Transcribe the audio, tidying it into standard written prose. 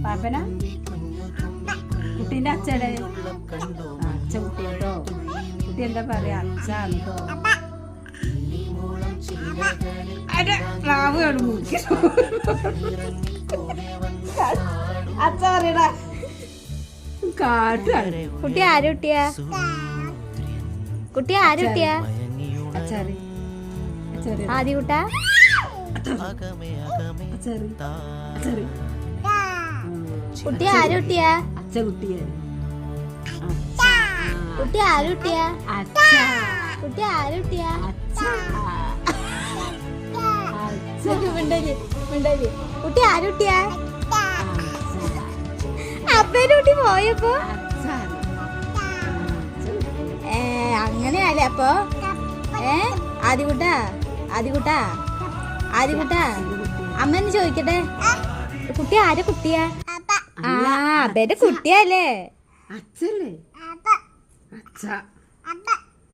പാപ്പന കുട്ടീൻ്റെ അച്ഛടെ അച്ഛ കുട്ടി കേട്ടോ. കുട്ടി എന്താ പറയാ അച്ഛാണ് കേട്ടോ. റാവുകയാണ് മൂക്കി അച്ഛ പറയണ കാട്ടാണ്. കുട്ടി ആര് കുട്ടിയാ? കുട്ടി ആര് കുട്ടിയാ? അച്ചാറി ആദ്യ കുട്ടാ? അച്ചാറി അച്ചാറി കുട്ടി ആര് കുട്ടിയാ? അച്ഛ കുട്ടിയെ കുട്ടി ആര് കുട്ടിയാ? കുട്ടി ആര് കുട്ടിയാ? കുട്ടി ആര് കുട്ടിയാ? അപ്പേന്റെ കുട്ടി പോയപ്പോ അങ്ങനെയല്ലേ അപ്പൊ? ആദ്യകുട്ടാ ആദ്യകുട്ടാ ആദ്യകുട്ടാ അമ്മന്ന് ചോദിക്കട്ടെ, കുട്ടി ആരെ കുട്ടിയാ? അപ്പേന്റെ കുട്ടിയല്ലേ? അച്ഛല്ലേ അച്ഛ